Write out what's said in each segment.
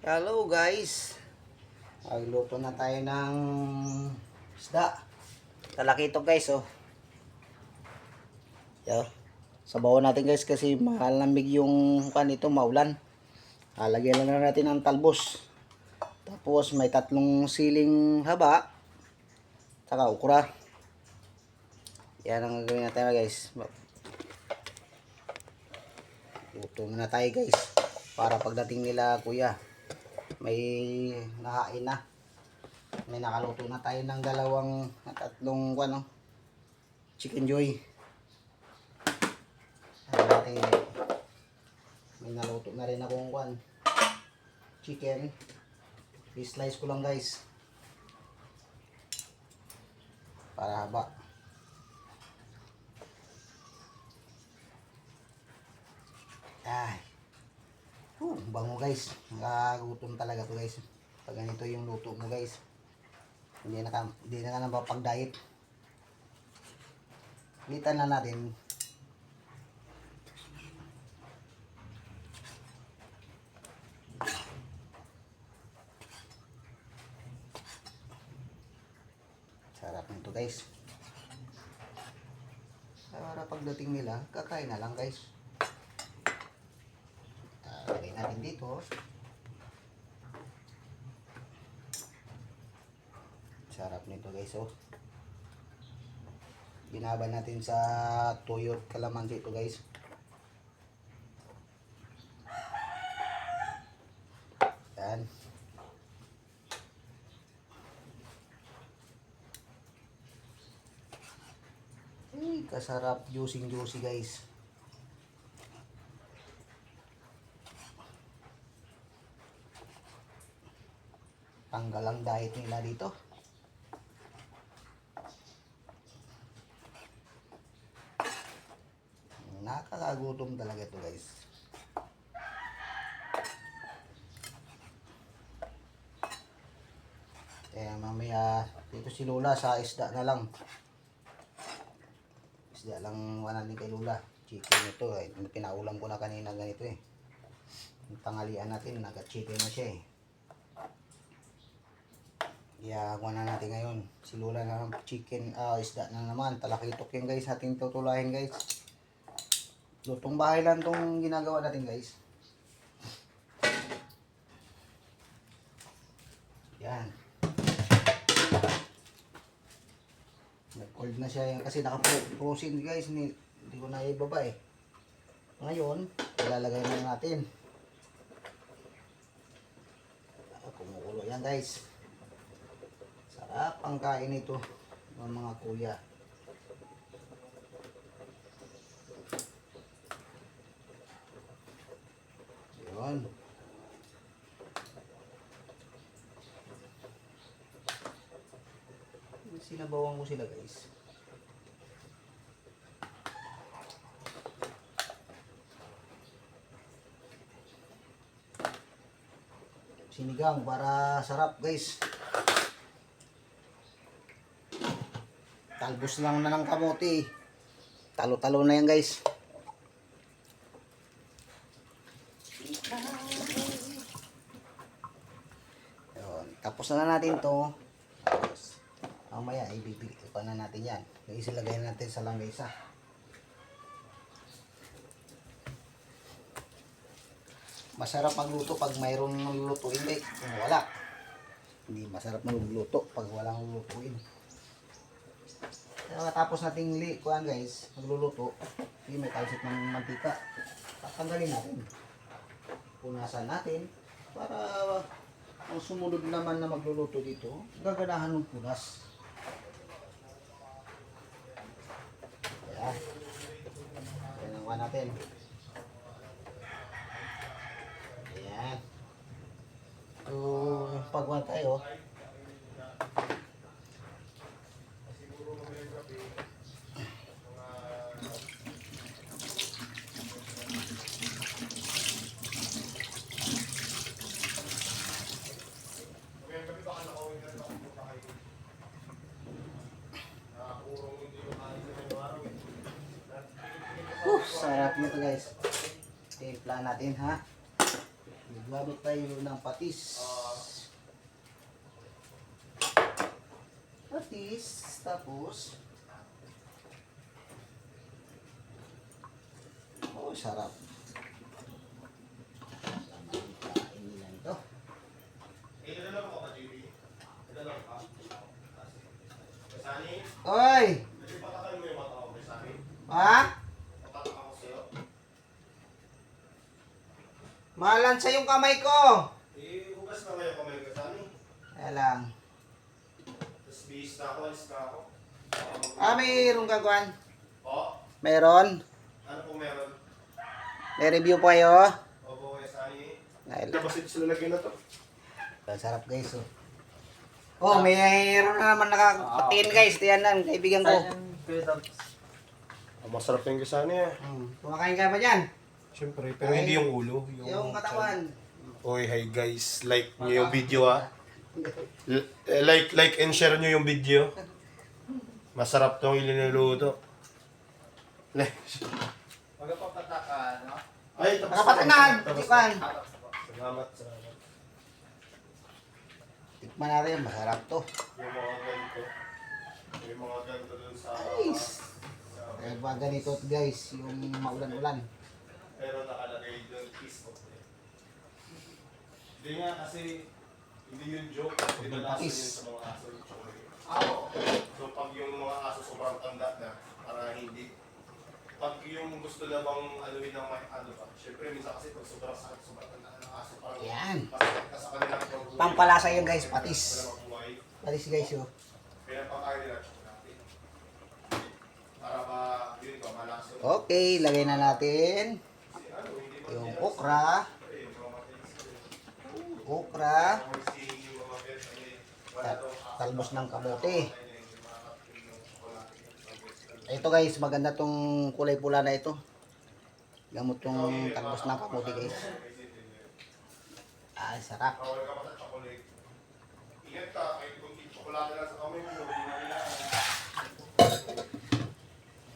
Hello guys, magluto na tayo ng isda. Talaki ito guys, oh. Yo. Sabawan natin guys kasi malamig yung ito, maulan. Lagyan lang natin ng talbos. Tapos may 3 siling haba, saka ukra. Yan ang gagawin natin guys. Luto na tayo guys, para pagdating nila kuya may nahain na. May nakaluto na tayo ng 3 chicken joy. Natin, may naluto na rin akong chicken. I-slice ko lang guys para haba. Ay, bango guys. Nakagutom talaga to guys pag ganito yung luto mo guys. Hindi na ka napapag-diet. Litan na natin. Sarap nito guys. Para pagdating nila, kakain na lang guys. Lagay natin dito. Sarap nito guys, oh. Binaban natin sa toyo kalamansi ito guys. Yan. Ay, kasarap, juicy guys. Tanggal ang diet nila dito. Nakakagutom talaga ito guys. Kaya mamaya dito si Lola sa isda na lang. Isda lang wala din kay Lola. Chicken ito eh. Pinaulam ko na kanina ganito eh. Yung tanghalian natin naka-chicken na siya eh. Kaya na natin ngayon. Si Lola na ng chicken, isda na naman. Talakitok yan guys. Ating tutulahin guys. Lutong bahay lang itong ginagawa natin guys. Yan. Nag-cold na siya yan kasi naka-frozen guys. Hindi ko na ibaba eh. Ngayon, ilalagay na natin. Kumukulo yan guys. Sarap ang kain ito ng mga kuya. Yun. Sinabawan ko sila guys. Sinigang para sarap guys. Talbos lang na ng kamote. Talo-talo na yan guys. Yun. Tapos na natin to. Tapos mamaya ibibigay pa na natin yan. Isilagay natin sa lamesa. Masarap magluto pag mayroong lulutuin. Kung wala, hindi masarap magluto pag walang lulutuin. Tapos nating guys, magluluto. May talsik ng mantika. Tatanggalin natin. Punasan natin para ang sumunod naman na magluluto dito, gaganahan ng punas. Ayan. Ayan ang natin. Ayan. So, pagwan tayo. Sarap nito guys. Timpla natin ha. Gamit tayo ng patis. Patis, tapos oh, sarap. Kain nila ito. Oy! Ha? Malansa yung kamay ko. Hugas na kayo kamay ko, Sani. Kaya lang. Tapos bihis na ako, alis na ako. Mayroong kagwan. O? Mayroon. Ano po meron? May review po kayo. Opo, Sani. Dahil, Nabasit sila lagyan na to. sarap guys. Oh, oh mayroon na naman nakapatiin guys. Tiyan lang, kaibigan ko. Masarap yung Sani eh. Kumakain ka ba dyan? Siyempre, pero hindi yung ulo. Yung katawan. Oy, hi guys. Like nyo yung video ah. Like and share nyo yung video. Masarap tong ilinuluto. Magpapataka, no? Ay, tapos Nakapatangan! Tikman! Salamat, salamat. Tikman natin, masarap to. Yung mga ganito. Yung mga ganito dun sa... Nice! Kaya ba ganito guys, yung maulan-ulan. Pero nakalagay doon, kiss of it. Hindi nga kasi, hindi yun joke. Hindi na yun sa mga aso yung chocolate. So pag yung mga aso sobrang tanda na, para hindi. Pag yung gusto na bang aluin ng may ano ba, syempre minsan kasi pag sobrang sakit, sobrang tanda ng aso, parang Yan. masakit ka sa kanila. Pampalasa yun guys, patis. Wala mabuhay. Patis guys oh. Kaya pakain nila chocolate. Para ba, yun ba, malaso. Okay, lagay na natin yung okra. Okra. Talbos ng kamote. Ito guys, maganda tong kulay pula na ito. Gamot tong talbos ng kamote guys. Ay, sarap. Bawal ka pa sa chocolate. Ingat ka, kahit kung chocolate lang sa kamay mo, hindi na kailangan.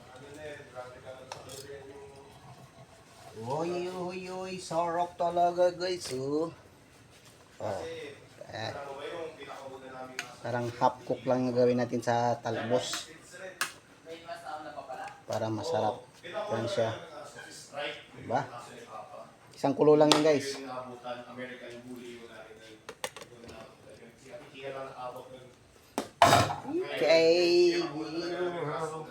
Ano na eh, grabe ka lang sa kalorian yung... Oy, sarap talaga guys oh. Oh. Kasi, Eh, ano ba yung pinakauna namin nasa... parang half cook lang yung gawin natin sa talbos May mas nauna pa pala. para masarap. Yan siya. Strike, Diba? kaso ni Papa. Isang kulo lang yun guys. Yung naabutan, American Bully yung natin. Yung naabutan. Si Ate Kia lang nakaabot nun. Okay.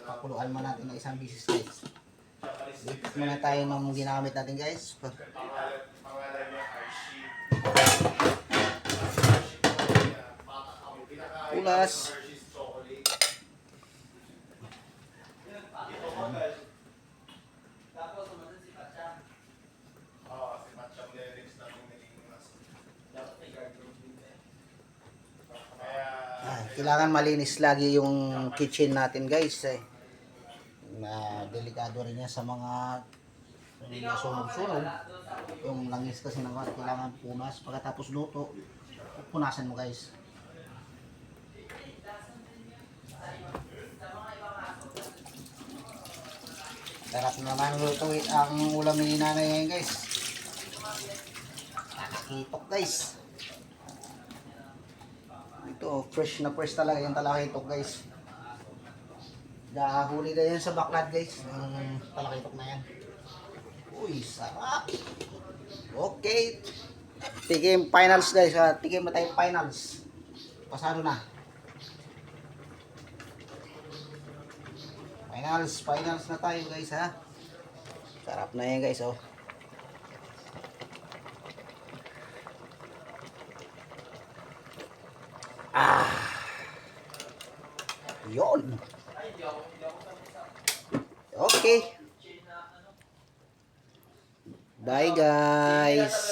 Pakuluan mo natin ng isang bisis guys. Lipat muna tayo ng ginamit natin guys. Pangalan niya, Archie. Pulas. Tapos sumunod si Pacha. Si Matcham Lyrics na yung naging mas. Dapat may guardroom din eh. Kailangan malinis lagi yung kitchen natin guys. Na delikado rin yan sa mga nasunog-sunog. Yung langis kasi naman kailangan punas. Pagkatapos luto, punasan mo guys. Sarap naman lutuin ang ulam ni nanay ngayon guys. Talakitok guys. Ito, fresh na fresh talaga yung talakitok guys. Dahuli na yan sa baklad guys. Ang talakitok na yan. Uy, sarap. Okay. Tikim finals guys. Tikim na tayo finals. Pasado na. Finals na tayo guys ha. Sarap na yan guys oh. Yun. Okay. Bye guys.